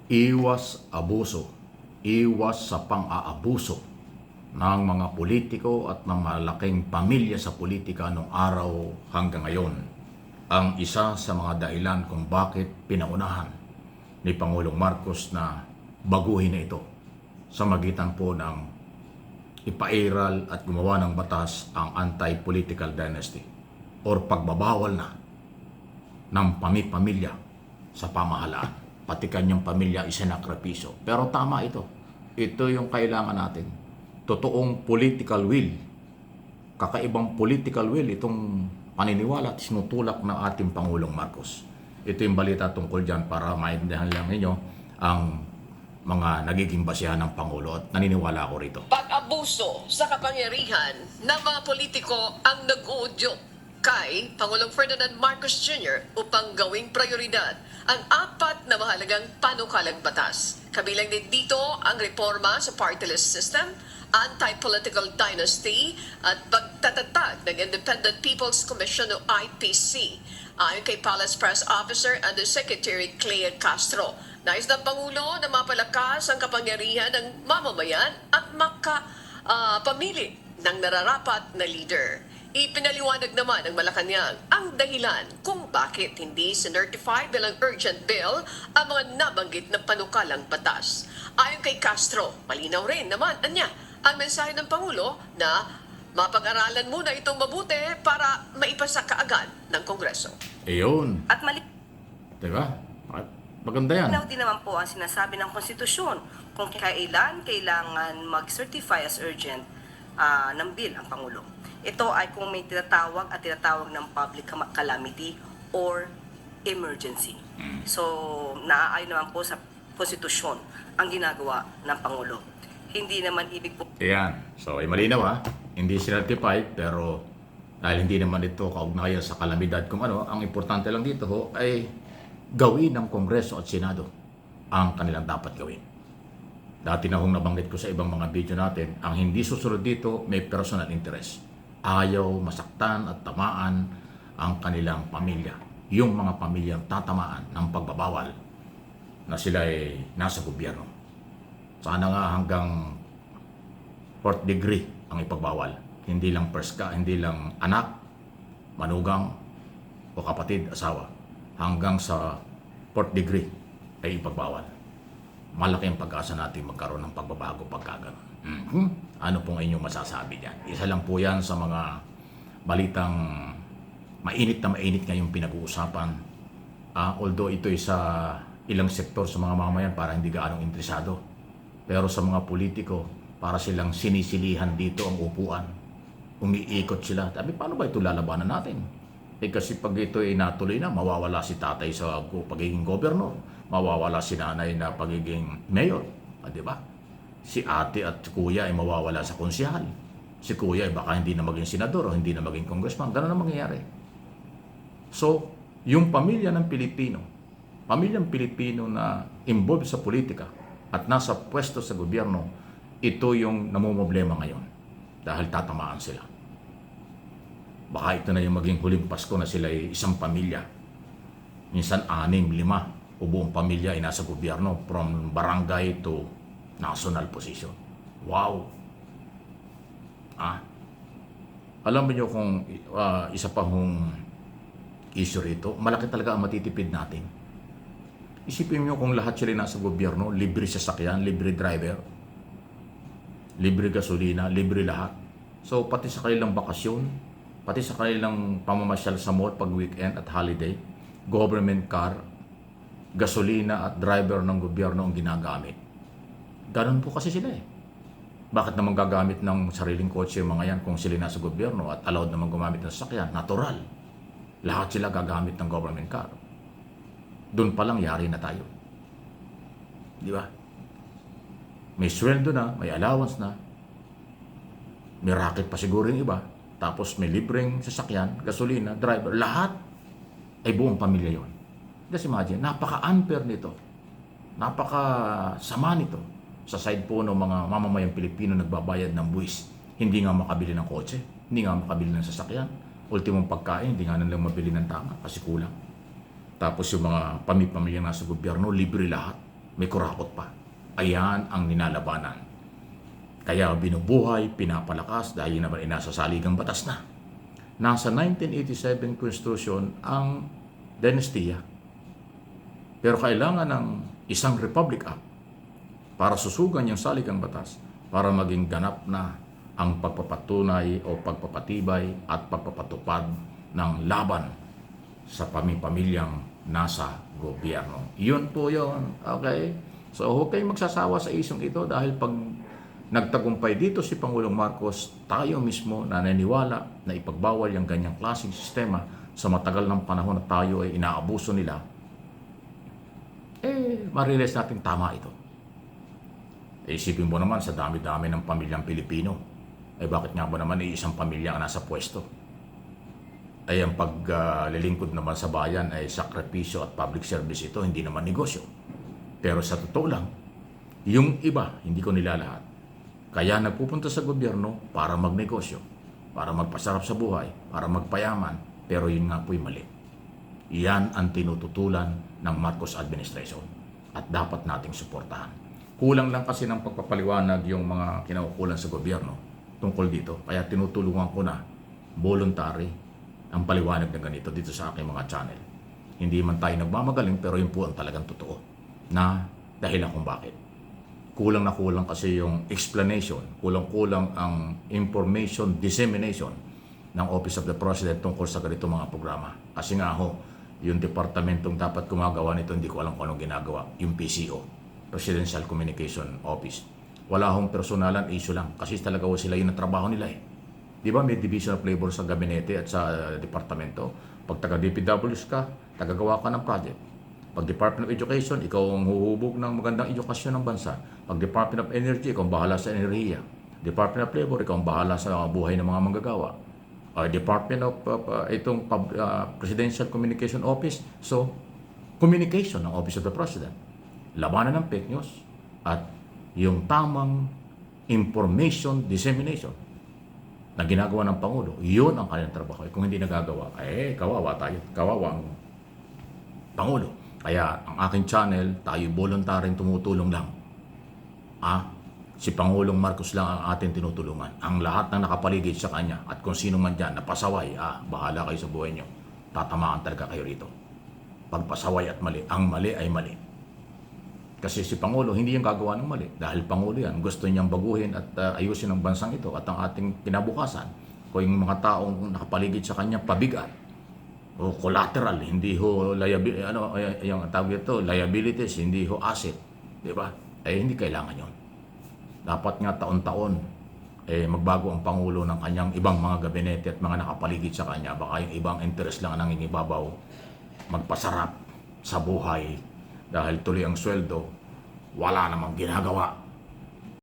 Iwas abuso, iwas sa pang-aabuso ng mga politiko at ng malaking pamilya sa politika noong araw hanggang ngayon ang isa sa mga dahilan kung bakit pinaunahan ni Pangulong Marcos na baguhin na ito sa magitan po ng ipairal at gumawa ng batas ang anti-political dynasty or pagbabawal na ng pamilya sa pamahalaan. Pati kanyang pamilya isinakripisyo. Pero tama ito. Ito yung kailangan natin. Totoong political will. Kakaibang political will itong paniniwala at sinutulak ng ating Pangulong Marcos. Ito yung balita tungkol dyan para maintindihan lang ninyo ang mga nagiging basihan ng Pangulo at naniniwala ako rito. Pag-abuso sa kapangyarihan ng mga politiko ang nag-uudyok kay Pangulong Ferdinand Marcos Jr. upang gawing prioridad ang apat na mahalagang panukalang batas. Kabilang din dito ang reforma sa party list system, anti-political dynasty at pagtatatag ng Independent People's Commission o IPC. Ayon kay Palace Press Officer Undersecretary Clea Castro, nais ng Pangulo na mapalakas ang kapangyarihan ng mamamayan at makapamili ng nararapat na leader. Ipinaliwanag naman ng Malacanang ang dahilan kung bakit hindi sinertify bilang urgent bill ang mga nabanggit na panukalang batas. Ayon kay Castro, malinaw rin naman anya ang mensahe ng Pangulo na mapag-aralan muna itong mabuti para maipasa kaagad ng Kongreso. Iyon. At malinaw Diba? Maganda yan. din naman po ang sinasabi ng konstitusyon kung kailan kailangan mag-certify as urgent ng bill ang Pangulo. Ito ay kung may tinatawag ng public calamity or emergency. So, naaayon naman po sa konstitusyon ang ginagawa ng Pangulo. Hindi naman ibig po Ayan. So, ay malinaw ha. Hindi certified, pero dahil hindi naman ito kaugnayan sa kalamidad kung ano, ang importante lang dito ho ay gawin ng Kongreso at Senado ang kanilang dapat gawin. Dati na hong nabanggit ko sa ibang mga video natin, ang hindi susunod dito may personal interest. Ayaw masaktan at tamaan ang kanilang pamilya. Yung mga pamilyang tatamaan ng pagbabawal na sila ay nasa gobyerno. Sana nga hanggang 4th degree ang ipagbawal. Hindi lang hindi lang anak, manugang o kapatid, asawa. Hanggang sa 4th degree ay ipagbawal. Malaki ang pag-asa natin magkaroon ng pagbabago pagkagano'n. Ano pong inyong masasabi diyan? Isa lang po yan sa mga balitang mainit na mainit ngayong pinag-uusapan. Although ito ay sa ilang sektor sa mga mamamayan para hindi gaanong interesado. Pero sa mga politiko, para silang sinisilihan dito ang upuan. Umiikot sila. Sabi, paano ba ito lalabanan natin? Kasi pag ito ay natuloy na, mawawala si tatay sa pagiging gobernador. Mawawala si nanay na pagiging mayor. Di ba? Si ate at kuya ay mawawala sa konsyahal. Si kuya ay baka hindi na maging senador o hindi na maging congressman. Ganun ang mangyayari. So, yung pamilyang Pilipino na involved sa politika at nasa pwesto sa gobyerno, ito yung namumblema ngayon dahil tatamaan sila. Baka ito na yung maging huling Pasko na sila ay isang pamilya. Minsan 6, 5 o buong pamilya ay nasa gobyerno from barangay to national position. Wow! Alam niyo kung isa pa hong issue rito, malaki talaga ang matitipid natin. Isipin niyo kung lahat sila nasa gobyerno, libre sasakyan, libre driver, libre gasolina, libre lahat. So pati sa kanilang bakasyon, pati sa kanilang pamamasyal sa mall pag weekend at holiday, government car, gasolina at driver ng gobyerno ang ginagamit. Ganun po kasi sila eh. Bakit naman gagamit ng sariling kotse yung mga yan kung sila nasa gobyerno at allowed naman gumamit ng sasakyan? Natural. Lahat sila gagamit ng government car. Doon pa lang yari na tayo. Di ba? May sweldo na, may allowance na, may racket pa siguro yung iba, tapos may libreng sasakyan, gasolina, driver, lahat ay buong pamilya yon. Just imagine, napaka-unfair nito. Napaka-sama nito sa side po ng mga mamamayang Pilipino nagbabayad ng buwis. Hindi nga makabili ng kotse, hindi nga makabili ng sasakyan. Ultimong pagkain, hindi nga nilang mabili ng tama kasi kulang. Tapos yung mga pamilya nasa gobyerno, libre lahat. may kurakot pa. Ayan ang ninalabanan. Kaya binubuhay, pinapalakas dahil naman ay nasa saligang batas na. Nasa 1987 Constitution ang dinastiya. Pero kailangan ng isang Republic Act para susugan yung saligang batas para maging ganap na ang pagpapatunay o pagpapatibay at pagpapatupad ng laban sa pamilyang nasa gobyerno. Yun po yun. Okay? So huwag kayong magsasawa sa isyong ito dahil pag nagtagumpay dito si Pangulong Marcos, tayo mismo naniniwala na ipagbawal yung ganyang klaseng sistema sa matagal ng panahon na tayo ay inaabuso nila, marirealize natin tama ito. Isipin mo naman sa dami-dami ng pamilyang Pilipino, bakit nga ba naman isang pamilya ang nasa pwesto? Ay ang paglilingkod naman sa bayan ay sakripisyo at public service ito, hindi naman negosyo. Pero sa totoo lang, yung iba, hindi ko nilalahat. Kaya nagpupunta sa gobyerno para magnegosyo, para magpasarap sa buhay, para magpayaman, pero yun nga po'y mali. Yan ang tinututulan ng Marcos administration at dapat nating suportahan. Kulang lang kasi ng pagpapaliwanag yung mga kinaukulan sa gobyerno tungkol dito. Kaya tinutulungan ko na voluntary ang paliwanag na ganito dito sa aking mga channel. Hindi man tayo nagmamagaling pero yun po ang talagang totoo na dahilan kung bakit. Kulang na kulang kasi yung explanation, kulang-kulang ang information dissemination ng Office of the President tungkol sa ganito mga programa. Kasi nga ho, yung departamentong dapat gumagawa nito, hindi ko alam kung anong ginagawa, yung PCO, Presidential Communication Office. Wala hong personalan, issue lang. Kasi talaga sila yung trabaho nila eh. Di ba may division of labor sa gabinete at sa departamento? Pag taga-DPWs ka, tagagawa ka ng project. Pag Department of Education, ikaw ang huhubog ng magandang edukasyon ng bansa. Pag Department of Energy, ikaw ang bahala sa enerhiya. Department of Labor, ikaw ang bahala sa buhay ng mga manggagawa. Department of Presidential Communication Office, so communication ng Office of the President. Labanan ng fake news at yung tamang information dissemination na ginagawa ng Pangulo, yun ang kanilang trabaho. Kung hindi nagagawa, kawawa tayo. Kawawa ang Pangulo. Kaya ang aking channel, tayo voluntaryong tumutulong lang. Si Pangulong Marcos lang ang ating tinutulungan. Ang lahat ng nakapaligid sa kanya at kung sino man dyan, napasaway, bahala kayo sa buhay nyo. Tatamaan talaga kayo rito. Pagpasaway at mali, ang mali ay mali. Kasi si Pangulo, hindi yung gagawa ng mali. Dahil Pangulo yan, gusto niyang baguhin at ayusin ang bansang ito at ang ating kinabukasan. Kung yung mga taong nakapaligid sa kanya, pabigat o collateral, hindi ho yung tawag ito, liabilities, hindi ho asset. Di ba? Hindi kailangan yon. Dapat nga taon-taon, magbago ang Pangulo ng kanyang ibang mga gabinete at mga nakapaligid sa kanya. Baka yung ibang interest lang ang nangingibabaw, magpasarap sa buhay dahil tuloy ang sweldo, wala namang ginagawa.